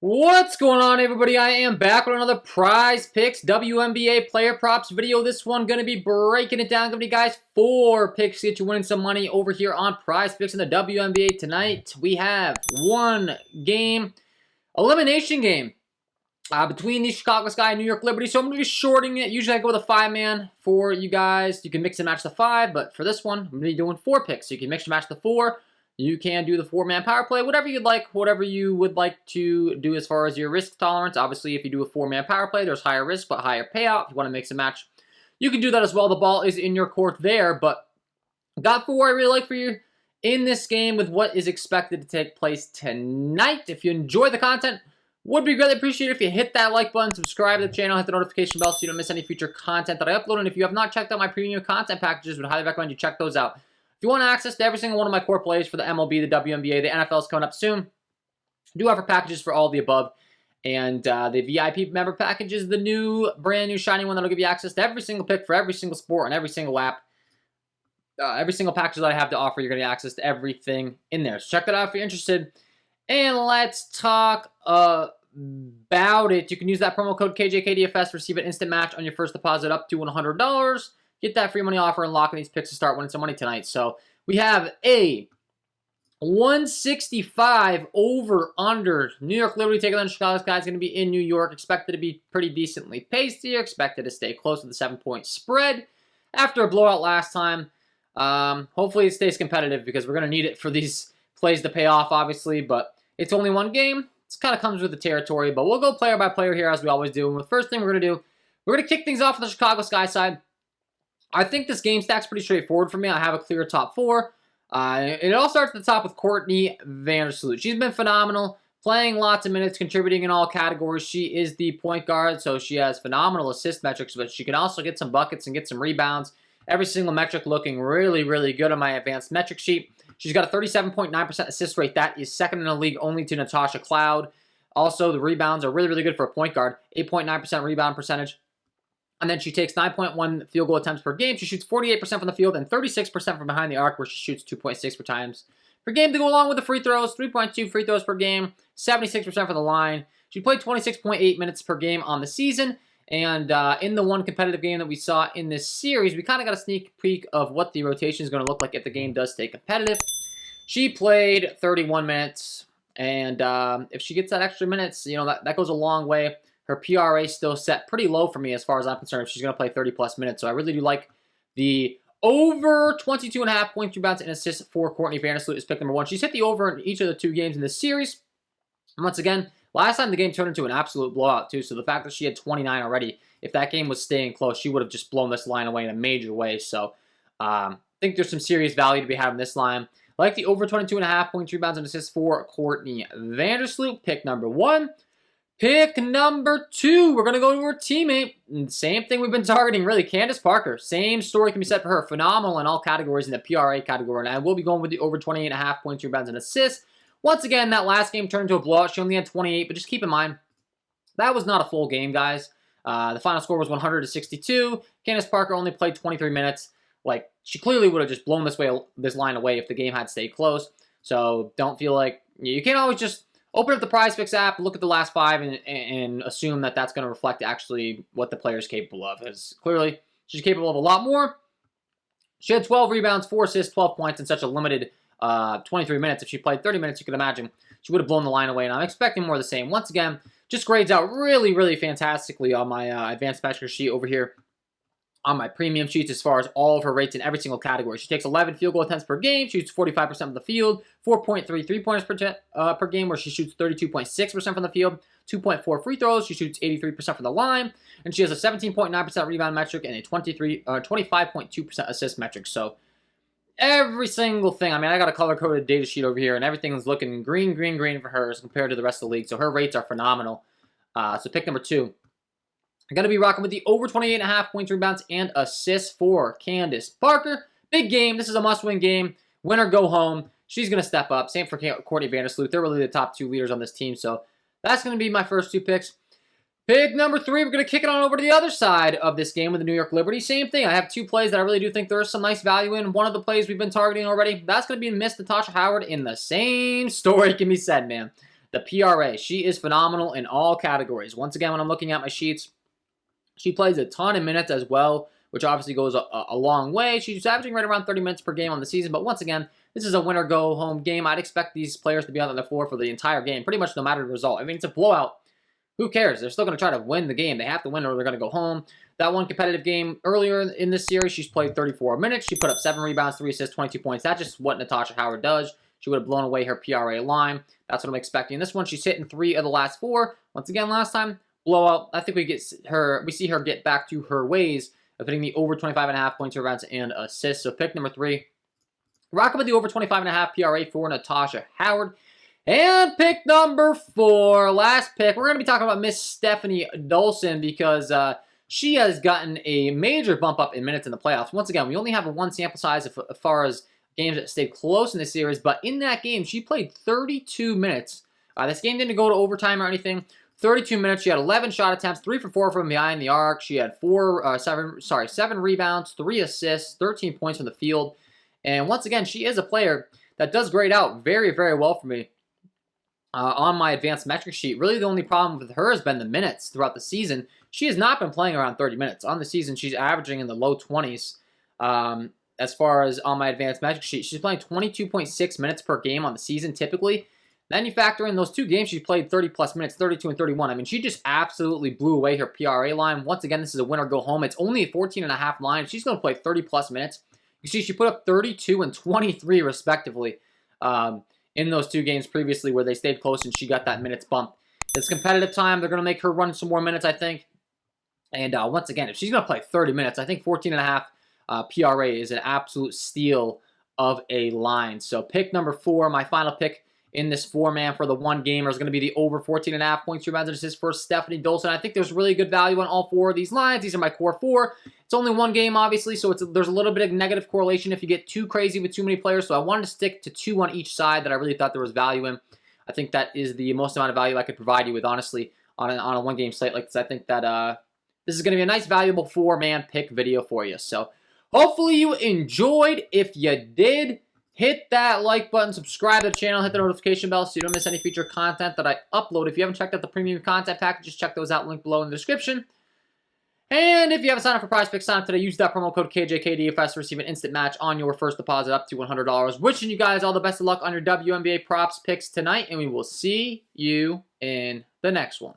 What's going on, everybody? I am back with another Prizepicks WNBA player props video. This one going to be breaking it down. Going to be, guys, 4 picks to get you winning some money over here on Prizepicks in the WNBA tonight. We have one game, elimination game, between the Chicago Sky and New York Liberty. So I'm going to be shorting it. Usually I go with a 5-man for you guys. You can mix and match the 5, but for this one, I'm going to be doing 4 picks. So you can mix and match the 4. You can do the 4-man power play, whatever you'd like, whatever you would like to do as far as your risk tolerance. Obviously, if you do a 4-man power play, there's higher risk but higher payout. If you want to mix and match, you can do that as well. The ball is in your court there, but got 4 I really like for you in this game with what is expected to take place tonight. If you enjoy the content, would be greatly appreciated if you hit that like button, subscribe to the channel, hit the notification bell so you don't miss any future content that I upload. And if you have not checked out my premium content packages, would highly recommend you check those out. If you want access to every single one of my core plays for the MLB, the WNBA, the NFL is coming up soon. I do offer packages for all of the above. And the VIP member package is the new, brand new, shiny one that'll give you access to every single pick for every single sport and every single app. Every single package that I have to offer, you're going to get access to everything in there. So check that out if you're interested. And let's talk about it. You can use that promo code KJK DFS, receive an instant match on your first deposit up to $100. Get that free money offer and lock in these picks to start winning some money tonight. So we have a 165 over-under. New York Liberty taking on Chicago Sky. Is going to be in New York. Expected to be pretty decently paced here. Expected to stay close to the 7-point spread after a blowout last time. Hopefully it stays competitive because we're going to need it for these plays to pay off, obviously. But it's only one game. It kind of comes with the territory. But we'll go player by player here as we always do. And the first thing we're going to do, we're going to kick things off with the Chicago Sky side. I think this game stack's pretty straightforward for me. I have a clear top 4. It all starts at the top with Courtney Vandersloot. She's been phenomenal, playing lots of minutes, contributing in all categories. She is the point guard, so she has phenomenal assist metrics, but she can also get some buckets and get some rebounds. Every single metric looking really, really good on my advanced metric sheet. She's got a 37.9% assist rate. That is second in the league only to Natasha Cloud. Also, the rebounds are really, really good for a point guard. 8.9% rebound percentage. And then she takes 9.1 field goal attempts per game. She shoots 48% from the field and 36% from behind the arc, where she shoots 2.6 times per game to go along with the free throws. 3.2 free throws per game, 76% from the line. She played 26.8 minutes per game on the season. And in the one competitive game that we saw in this series, we kind of got a sneak peek of what the rotation is going to look like if the game does stay competitive. She played 31 minutes. And if she gets that extra minutes, you know, that goes a long way. Her PRA still set pretty low for me as far as I'm concerned if she's going to play 30-plus minutes. So I really do like the over 22.5 points, rebounds, and assists for Courtney Vandersloot is pick number 1. She's hit the over in each of the 2 games in this series. And once again, last time the game turned into an absolute blowout too. So the fact that she had 29 already, if that game was staying close, she would have just blown this line away in a major way. So I think there's some serious value to be had in this line. I like the over 22.5 points, rebounds, and assists for Courtney Vandersloot, pick number 1. Pick number 2, we're going to go to her teammate. Same thing we've been targeting, really. Candace Parker. Same story can be said for her. Phenomenal in all categories in the PRA category. And I will be going with the over 28.5 points, rebounds, and assists. Once again, that last game turned into a blowout. She only had 28, but just keep in mind, that was not a full game, guys. The final score was 100-62. Candace Parker only played 23 minutes. Like, she clearly would have just blown this line away if the game had stayed close. So don't feel like, you can't always just open up the Prizepicks app, look at the last 5, and assume that that's going to reflect actually what the player is capable of. As clearly, she's capable of a lot more. She had 12 rebounds, 4 assists, 12 points in such a limited 23 minutes. If she played 30 minutes, you can imagine she would have blown the line away, and I'm expecting more of the same. Once again, just grades out really, really fantastically on my advanced metric sheet over here on my premium sheets as far as all of her rates in every single category. She takes 11 field goal attempts per game, shoots 45% of the field, 4.3 3-pointers per game, where she shoots 32.6% from the field, 2.4 free throws, she shoots 83% from the line, and she has a 17.9% rebound metric and a 25.2% assist metric. So every single thing, I mean, I got a color-coded data sheet over here, and everything is looking green, green, green for her as compared to the rest of the league. So her rates are phenomenal. So pick number 2. I'm going to be rocking with the over 28.5 points, rebounds, and assists for Candace Parker. Big game. This is a must-win game. Win or go home. She's going to step up. Same for Courtney Vandersloot. They're really the top 2 leaders on this team. So that's going to be my first 2 picks. Pick number 3, we're going to kick it on over to the other side of this game with the New York Liberty. Same thing. I have 2 plays that I really do think there is some nice value in. One of the plays we've been targeting already, that's going to be Miss Natasha Howard in the same story can be said, man. The PRA, she is phenomenal in all categories. Once again, when I'm looking at my sheets, she plays a ton of minutes as well, which obviously goes a long way. She's averaging right around 30 minutes per game on the season, but once again, this is a winner-go-home game. I'd expect these players to be on the floor for the entire game, pretty much no matter the result. I mean, it's a blowout. Who cares? They're still going to try to win the game. They have to win or they're going to go home. That one competitive game earlier in this series, she's played 34 minutes. She put up 7 rebounds, 3 assists, 22 points. That's just what Natasha Howard does. She would have blown away her PRA line. That's what I'm expecting. This one, she's hitting 3 of the last 4. Once again, last time, blowout. I think we see her get back to her ways of hitting the over 25.5 points, rebounds, and assists. So pick number 3. Rocking with the over 25.5 PRA for Natasha Howard. And pick number 4, last pick. We're going to be talking about Miss Stephanie Dolson because she has gotten a major bump up in minutes in the playoffs. Once again, we only have a 1 sample size as far as games that stayed close in this series, but in that game, she played 32 minutes. This game didn't go to overtime or anything. 32 minutes. She had 11 shot attempts, 3 for 4 from behind the arc. She had 7 rebounds, 3 assists, 13 points from the field. And once again, she is a player that does grade out very, very well for me. On my advanced metric sheet. Really the only problem with her has been the minutes throughout the season. She has not been playing around 30 minutes. On the season, she's averaging in the low 20s as far as on my advanced metric sheet. She's playing 22.6 minutes per game on the season typically. Then you factor in those 2 games she played 30-plus minutes, 32 and 31. I mean, she just absolutely blew away her PRA line. Once again, this is a winner go home. It's only a 14.5 line. She's going to play 30-plus minutes. You see, she put up 32 and 23 respectively. In those 2 games previously where they stayed close and she got that minutes bump. It's competitive time. They're going to make her run some more minutes, I think. And once again, if she's going to play 30 minutes, I think 14.5 PRA is an absolute steal of a line. So pick number 4, my final pick in this 4-man for the 1 gamer is going to be the over 14.5 points, rebounds, and assists for Stephanie Dolson. I think there's really good value on all 4 of these lines. These are my core 4. It's only 1 game, obviously, so there's a little bit of negative correlation if you get too crazy with too many players. So I wanted to stick to 2 on each side that I really thought there was value in. I think that is the most amount of value I could provide you with, honestly, on a 1-game slate like this. I think that this is going to be a nice, valuable 4-man pick video for you. So hopefully you enjoyed. If you did, hit that like button, subscribe to the channel, hit the notification bell so you don't miss any future content that I upload. If you haven't checked out the premium content packages, check those out, link below in the description. And if you haven't signed up for Prizepicks, sign up today. Use that promo code KJK DFS to receive an instant match on your first deposit up to $100. Wishing you guys all the best of luck on your WNBA props picks tonight, and we will see you in the next one.